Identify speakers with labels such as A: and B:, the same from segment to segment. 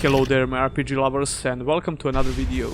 A: Hello there my RPG lovers and welcome to another video.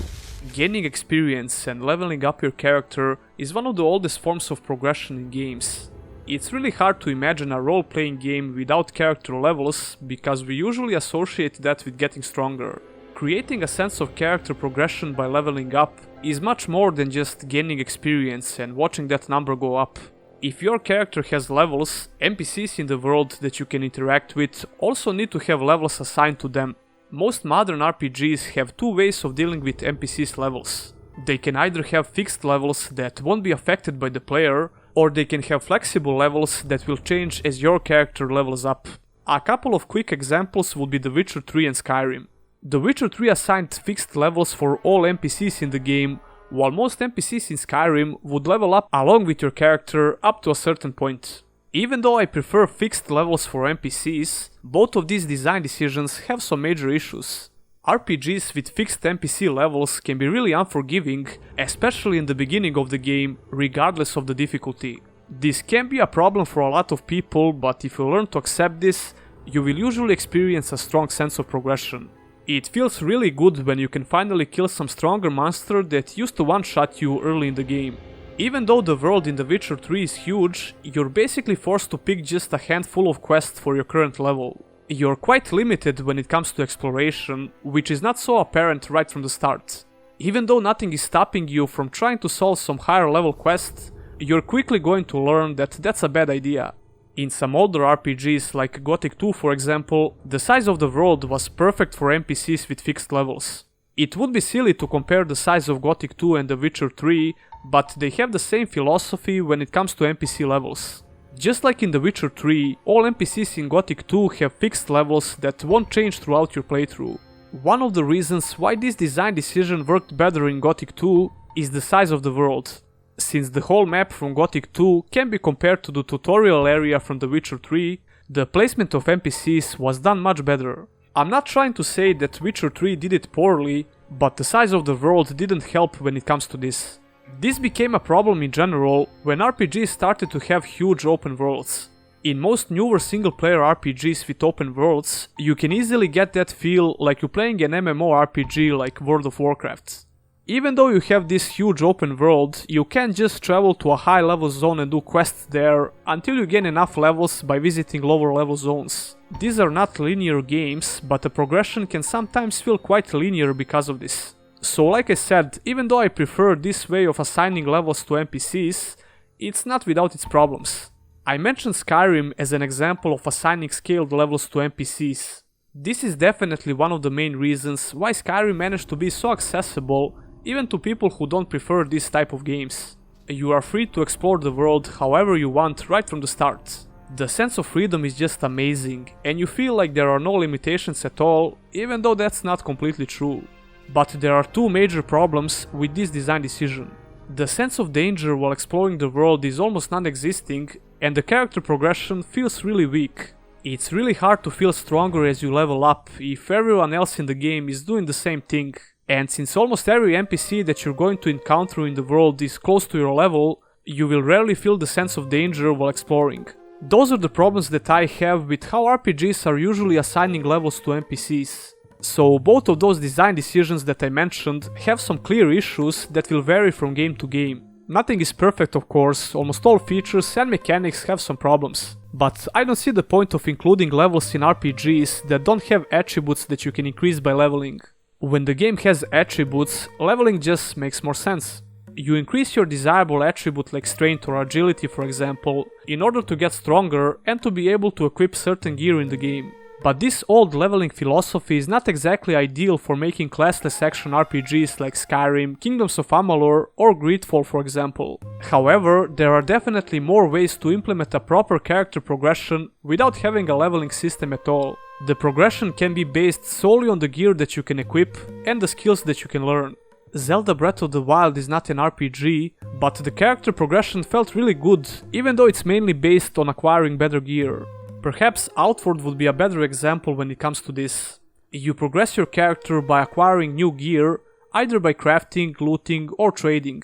A: Gaining experience and leveling up your character is one of the oldest forms of progression in games. It's really hard to imagine a role-playing game without character levels because we usually associate that with getting stronger. Creating a sense of character progression by leveling up is much more than just gaining experience and watching that number go up. If your character has levels, NPCs in the world that you can interact with also need to have levels assigned to them. Most modern RPGs have two ways of dealing with NPCs' levels. They can either have fixed levels that won't be affected by the player, or they can have flexible levels that will change as your character levels up. A couple of quick examples would be The Witcher 3 and Skyrim. The Witcher 3 assigned fixed levels for all NPCs in the game, while most NPCs in Skyrim would level up along with your character up to a certain point. Even though I prefer fixed levels for NPCs, both of these design decisions have some major issues. RPGs with fixed NPC levels can be really unforgiving, especially in the beginning of the game, regardless of the difficulty. This can be a problem for a lot of people, but if you learn to accept this, you will usually experience a strong sense of progression. It feels really good when you can finally kill some stronger monster that used to one-shot you early in the game. Even though the world in The Witcher 3 is huge, you're basically forced to pick just a handful of quests for your current level. You're quite limited when it comes to exploration, which is not so apparent right from the start. Even though nothing is stopping you from trying to solve some higher level quests, you're quickly going to learn that that's a bad idea. In some older RPGs like Gothic 2 for example, the size of the world was perfect for NPCs with fixed levels. It would be silly to compare the size of Gothic 2 and The Witcher 3, but they have the same philosophy when it comes to NPC levels. Just like in The Witcher 3, all NPCs in Gothic 2 have fixed levels that won't change throughout your playthrough. One of the reasons why this design decision worked better in Gothic 2 is the size of the world. Since the whole map from Gothic 2 can be compared to the tutorial area from The Witcher 3, the placement of NPCs was done much better. I'm not trying to say that Witcher 3 did it poorly, but the size of the world didn't help when it comes to this. This became a problem in general when RPGs started to have huge open worlds. In most newer single-player RPGs with open worlds, you can easily get that feel like you're playing an MMORPG like World of Warcraft. Even though you have this huge open world, you can't just travel to a high level zone and do quests there until you gain enough levels by visiting lower level zones. These are not linear games, but the progression can sometimes feel quite linear because of this. So like I said, even though I prefer this way of assigning levels to NPCs, it's not without its problems. I mentioned Skyrim as an example of assigning scaled levels to NPCs. This is definitely one of the main reasons why Skyrim managed to be so accessible even to people who don't prefer this type of games. You are free to explore the world however you want right from the start. The sense of freedom is just amazing, and you feel like there are no limitations at all, even though that's not completely true. But there are two major problems with this design decision. The sense of danger while exploring the world is almost non-existing, and the character progression feels really weak. It's really hard to feel stronger as you level up if everyone else in the game is doing the same thing. And since almost every NPC that you're going to encounter in the world is close to your level, you will rarely feel the sense of danger while exploring. Those are the problems that I have with how RPGs are usually assigning levels to NPCs. So both of those design decisions that I mentioned have some clear issues that will vary from game to game. Nothing is perfect of course, almost all features and mechanics have some problems. But I don't see the point of including levels in RPGs that don't have attributes that you can increase by leveling. When the game has attributes, leveling just makes more sense. You increase your desirable attribute like strength or agility for example, in order to get stronger and to be able to equip certain gear in the game. But this old leveling philosophy is not exactly ideal for making classless action RPGs like Skyrim, Kingdoms of Amalur or Greedfall for example. However, there are definitely more ways to implement a proper character progression without having a leveling system at all. The progression can be based solely on the gear that you can equip and the skills that you can learn. Zelda Breath of the Wild is not an RPG, but the character progression felt really good, even though it's mainly based on acquiring better gear. Perhaps Outward would be a better example when it comes to this. You progress your character by acquiring new gear, either by crafting, looting or trading.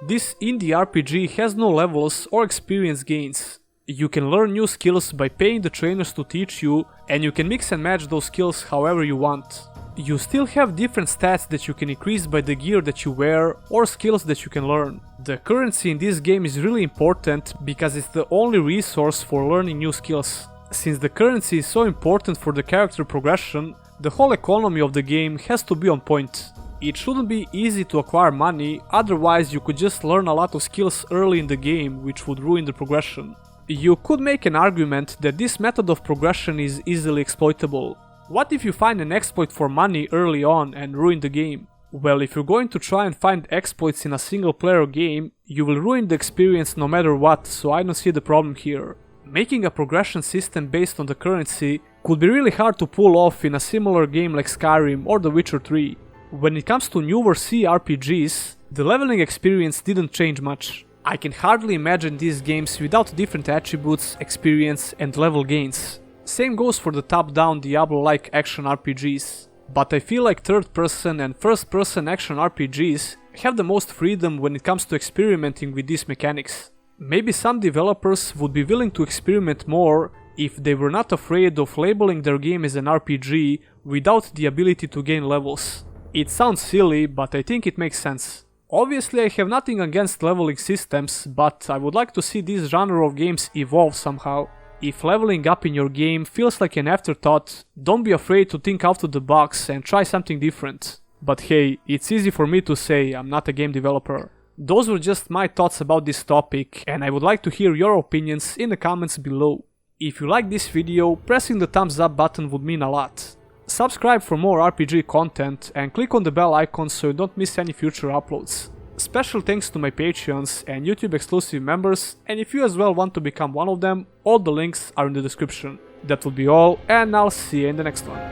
A: This indie RPG has no levels or experience gains. You can learn new skills by paying the trainers to teach you, and you can mix and match those skills however you want. You still have different stats that you can increase by the gear that you wear or skills that you can learn. The currency in this game is really important because it's the only resource for learning new skills. Since the currency is so important for the character progression, the whole economy of the game has to be on point. It shouldn't be easy to acquire money, otherwise you could just learn a lot of skills early in the game, which would ruin the progression. You could make an argument that this method of progression is easily exploitable. What if you find an exploit for money early on and ruin the game? Well, if you're going to try and find exploits in a single player game, you will ruin the experience no matter what, so I don't see the problem here. Making a progression system based on the currency could be really hard to pull off in a similar game like Skyrim or The Witcher 3. When it comes to newer CRPGs, the leveling experience didn't change much. I can hardly imagine these games without different attributes, experience and level gains. Same goes for the top-down Diablo-like action RPGs. But I feel like third-person and first-person action RPGs have the most freedom when it comes to experimenting with these mechanics. Maybe some developers would be willing to experiment more if they were not afraid of labeling their game as an RPG without the ability to gain levels. It sounds silly, but I think it makes sense. Obviously I have nothing against leveling systems, but I would like to see this genre of games evolve somehow. If leveling up in your game feels like an afterthought, don't be afraid to think out of the box and try something different. But hey, it's easy for me to say, I'm not a game developer. Those were just my thoughts about this topic, and I would like to hear your opinions in the comments below. If you like this video, pressing the thumbs up button would mean a lot. Subscribe for more RPG content and click on the bell icon so you don't miss any future uploads. Special thanks to my Patreons and YouTube exclusive members, and if you as well want to become one of them, all the links are in the description. That will be all, and I'll see you in the next one.